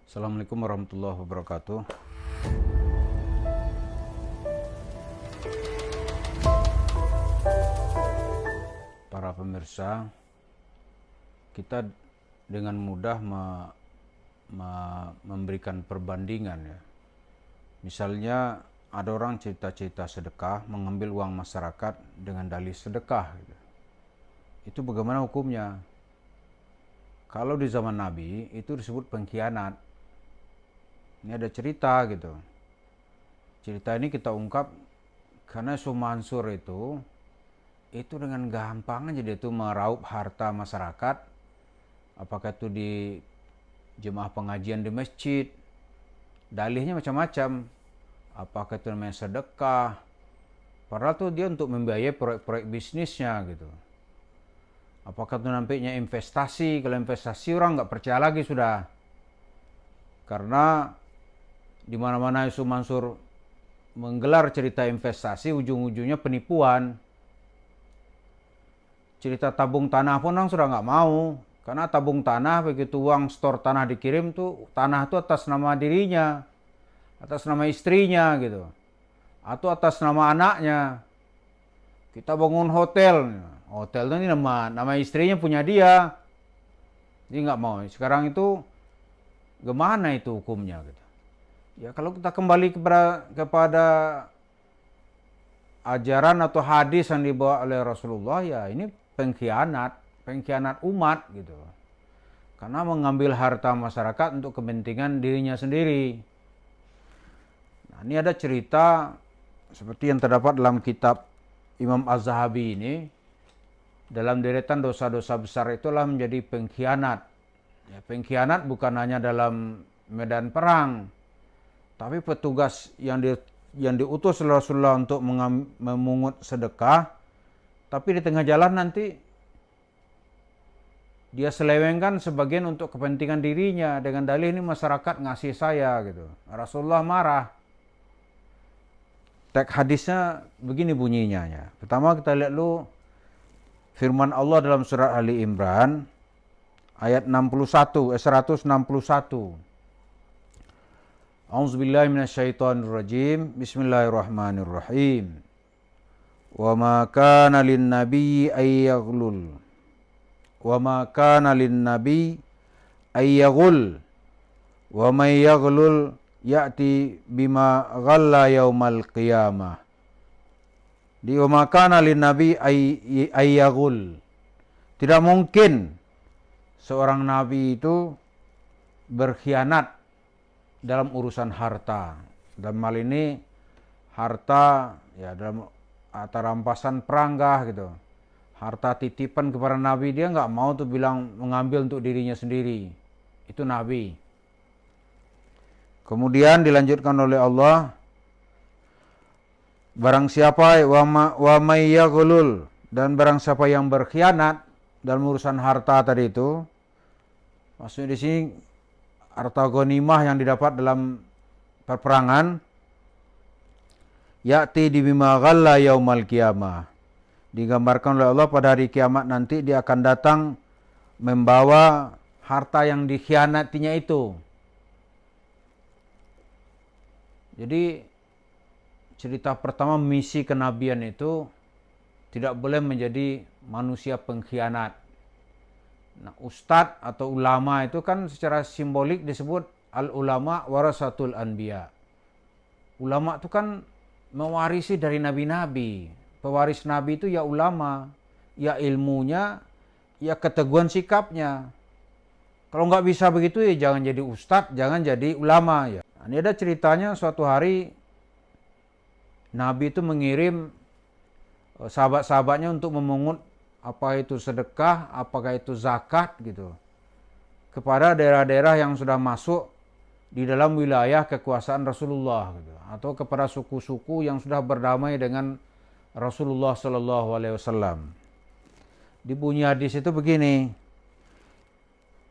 Assalamualaikum warahmatullahi wabarakatuh. Para pemirsa, kita dengan mudah memberikan perbandingan ya. Misalnya ada orang cerita-cerita sedekah, mengambil uang masyarakat dengan dalih sedekah gitu. Itu bagaimana hukumnya? Kalau di zaman Nabi itu disebut pengkhianat. Ini ada cerita gitu. Cerita ini kita ungkap karena Mansur itu dengan gampang aja dia itu meraup harta masyarakat, apakah itu di jemaah pengajian di masjid, dalihnya macam-macam, apakah itu namanya sedekah, padahal tuh dia untuk membiayai proyek-proyek bisnisnya gitu. Apakah itu nampaknya investasi, kalau investasi orang nggak percaya lagi sudah, karena di mana-mana Mansur menggelar cerita investasi ujung-ujungnya penipuan. Cerita tabung tanah pun orang sudah nggak mau, karena tabung tanah begitu uang store tanah dikirim tuh tanah itu atas nama dirinya, atas nama istrinya gitu, atau atas nama anaknya. Kita bangun hotel itu ini nama istrinya punya dia, dia nggak mau. Sekarang itu gimana itu hukumnya gitu? Ya kalau kita kembali kepada ajaran atau hadis yang dibawa oleh Rasulullah, ya ini pengkhianat umat gitu. Karena mengambil harta masyarakat untuk kepentingan dirinya sendiri. Nah, ini ada cerita seperti yang terdapat dalam kitab Imam Az-Zahabi ini. Dalam deretan dosa-dosa besar itulah menjadi pengkhianat. Ya, pengkhianat bukan hanya dalam medan perang, tapi petugas yang diutus Rasulullah untuk memungut sedekah, tapi di tengah jalan nanti dia selewengkan sebagian untuk kepentingan dirinya dengan dalih ini masyarakat ngasih saya gitu. Rasulullah marah. Teks hadisnya begini bunyinya ya. Pertama kita lihat dulu firman Allah dalam surat Ali Imran ayat 161. A'udzubillahi minasyaitonirrajim. Bismillahirrahmanirrahim. Wa ma kana lin-nabi ayyaghlul. Wa ma kana lin-nabi ayyaghul. Wa may yaghlul ya'ti bima ghalla yaumal qiyamah. Di wa ma kana lin-nabi ayyaghul. Tidak mungkin seorang nabi itu berkhianat dalam urusan harta. Dalam hal ini harta ya dalam atau rampasan peranggah gitu. Harta titipan kepada Nabi, dia nggak mau tuh bilang mengambil untuk dirinya sendiri. Itu Nabi. Kemudian dilanjutkan oleh Allah, barang siapa wa may yaghlul, dan barang siapa yang berkhianat dalam urusan harta tadi itu, maksudnya di sini harta ghanimah yang didapat dalam perperangan, ya'ti di bima ghalla yaumal qiyamah. Digambarkan oleh Allah pada hari kiamat nanti dia akan datang membawa harta yang dikhianatinya itu. Jadi cerita pertama misi kenabian itu tidak boleh menjadi manusia pengkhianat. Nah, ustadz atau ulama itu kan secara simbolik disebut al-ulama warasatul anbiya. Ulama itu kan mewarisi dari nabi-nabi. Pewaris nabi itu ya ulama, ya ilmunya, ya keteguhan sikapnya. Kalau nggak bisa begitu ya jangan jadi ustadz, jangan jadi ulama ya. Nah, ini ada ceritanya suatu hari Nabi itu mengirim sahabat-sahabatnya untuk memungut apa itu sedekah, apakah itu zakat gitu, kepada daerah-daerah yang sudah masuk di dalam wilayah kekuasaan Rasulullah gitu, atau kepada suku-suku yang sudah berdamai dengan Rasulullah Shallallahu Alaihi Wasallam. Di bunyi hadis itu begini,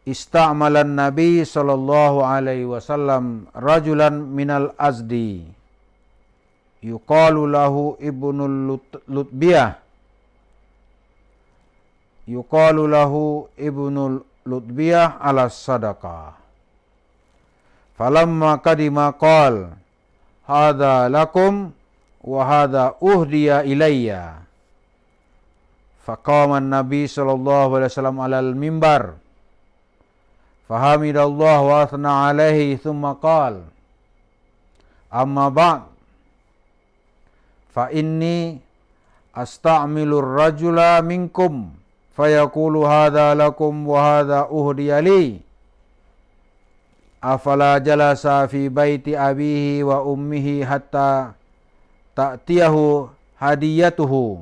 ista'malan Nabi Shallallahu Alaihi Wasallam rajulan minal Azdi, yuqalu lahu ibnul Lutbiyah, yuqalu lahu ibnul Lutbiyah ala sadaqah. Falamma qadima qala hadza lakum wa hadza uhdiya ilayya. Faqama an-nabi sallallahu alaihi wasallam 'alal mimbar. Fahamidallah wa athna alaihi thumma qala amma ba'd fa inni asta'milur rajula minkum fayaqulu hadza lakum wa hadza uhdiya li afala jalasa fi baiti abihi wa ummihi hatta ta'tiyahu hadiyatuhu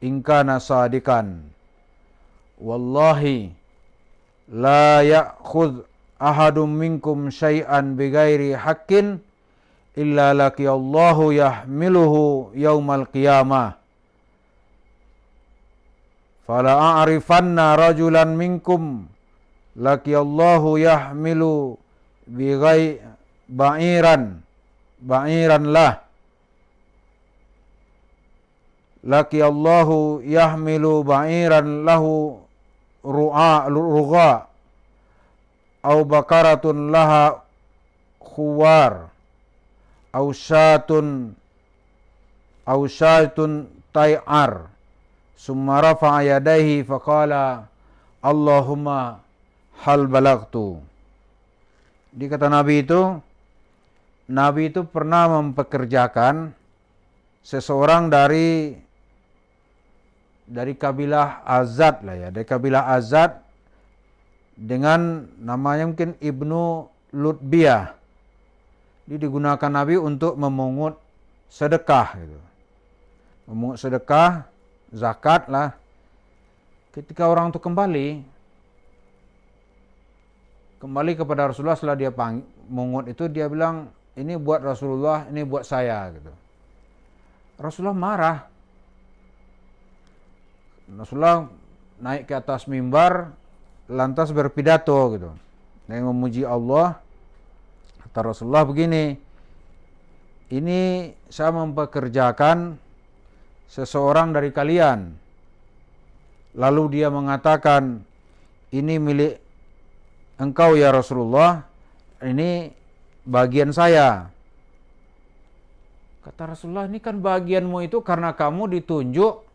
in kana sadikan wallahi la ya'khudh ahadum minkum syai'an bighairi haqqin illa laqiyallahu yahmiluhu yaumal qiyamah fala a'rifanna rajulan minkum laqiyallahu yahmilu bighairi ba'iran lah laqiyallahu yahmilu ba'iran lahu rugha au bakaratun laha khuwar au syatun tay'ar summa rafa'a yadayhi faqala Allahumma hal balagtu. Di kata Nabi itu pernah mempekerjakan seseorang dari kabilah Azad lah ya, dari kabilah Azad dengan namanya mungkin Ibnu Lutbiyah. Dia digunakan Nabi untuk memungut sedekah gitu. Memungut sedekah, zakat lah. Ketika orang itu kembali kepada Rasulullah setelah dia mungut itu, dia bilang, ini buat Rasulullah, ini buat saya gitu. Rasulullah marah. Rasulullah naik ke atas mimbar lantas berpidato gitu. Dengan memuji Allah. Kata Rasulullah begini, ini saya mempekerjakan seseorang dari kalian. Lalu dia mengatakan, ini milik engkau ya Rasulullah, ini bagian saya. Kata Rasulullah, ini kan bagianmu itu karena kamu ditunjuk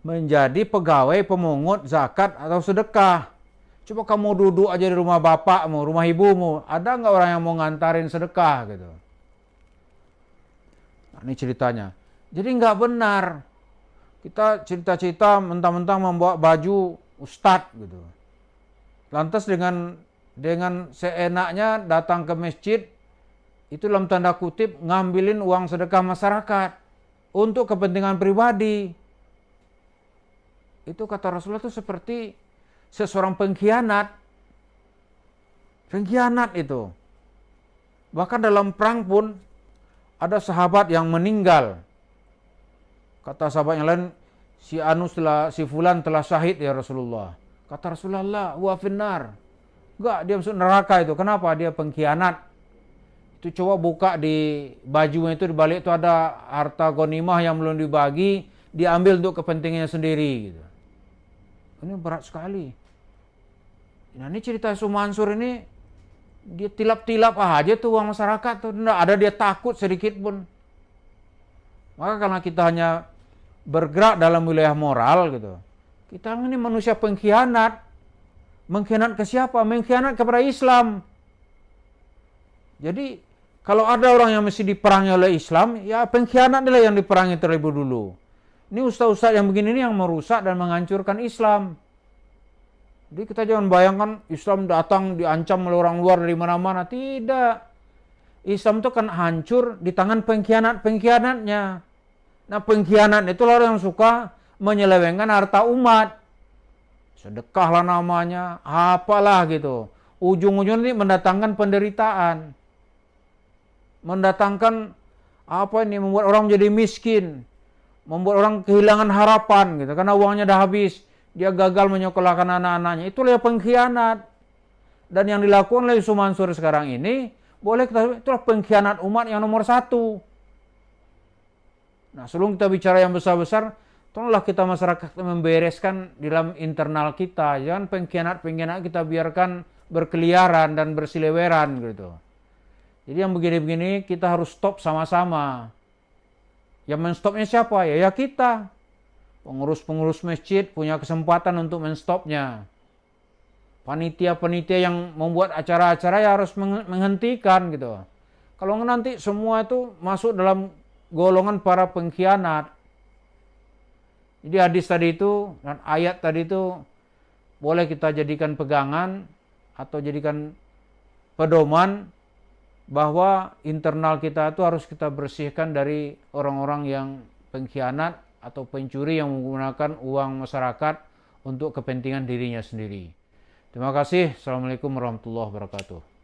menjadi pegawai pemungut zakat atau sedekah. Coba kamu duduk aja di rumah bapakmu, rumah ibumu, ada nggak orang yang mau ngantarin sedekah gitu? Nah, ini ceritanya. Jadi nggak benar kita cerita-cerita mentang-mentang membawa baju ustadz gitu. Lantas dengan seenaknya datang ke masjid, itu dalam tanda kutip ngambilin uang sedekah masyarakat untuk kepentingan pribadi. Itu kata Rasulullah itu seperti seseorang pengkhianat. Pengkhianat itu. Bahkan dalam perang pun ada sahabat yang meninggal. Kata sahabat yang lain, si fulan telah syahid ya Rasulullah. Kata Rasulullah, wa finnar. Enggak, dia masuk neraka itu. Kenapa? Dia pengkhianat. Itu coba buka di bajunya itu, di balik itu ada harta ghanimah yang belum dibagi, diambil untuk kepentingannya sendiri gitu. Ini berat sekali. Nah, ini cerita Sumansur ini, dia tilap-tilap aja tuh uang masyarakat tuh. Nggak ada dia takut sedikit pun. Maka karena kita hanya bergerak dalam wilayah moral gitu, kita ini manusia pengkhianat. Mengkhianat ke siapa? Mengkhianat kepada Islam. Jadi kalau ada orang yang mesti diperangi oleh Islam, ya pengkhianat adalah yang diperangi terlebih dulu. Ini ustaz-ustaz yang begini ini yang merusak dan menghancurkan Islam. Jadi kita jangan bayangkan Islam datang diancam oleh orang luar dari mana-mana. Tidak. Islam itu kan hancur di tangan pengkhianat-pengkhianatnya. Nah, pengkhianat itu orang yang suka menyelewengkan harta umat. Sedekah lah namanya, apalah gitu. Ujung-ujungnya ini mendatangkan penderitaan. Mendatangkan membuat orang menjadi miskin. Membuat orang kehilangan harapan gitu, karena uangnya dah habis, dia gagal menyekolahkan anak-anaknya. Itulah pengkhianat. Dan yang dilakukan oleh Sumansur sekarang ini, boleh kita, itulah pengkhianat umat yang nomor 1. Nah, sebelum kita bicara yang besar-besar, tolonglah kita masyarakat membereskan di dalam internal kita. Jangan pengkhianat-pengkhianat kita biarkan berkeliaran dan bersiliweran gitu. Jadi yang begini-begini kita harus stop sama-sama. Yang menstopnya siapa? Ya kita. Pengurus-pengurus masjid punya kesempatan untuk menstopnya. Panitia-panitia yang membuat acara-acara ya harus menghentikan gitu. Kalau nanti semua itu masuk dalam golongan para pengkhianat. Jadi hadis tadi itu dan ayat tadi itu boleh kita jadikan pegangan atau jadikan pedoman bahwa internal kita itu harus kita bersihkan dari orang-orang yang pengkhianat atau pencuri yang menggunakan uang masyarakat untuk kepentingan dirinya sendiri. Terima kasih. Assalamualaikum warahmatullahi wabarakatuh.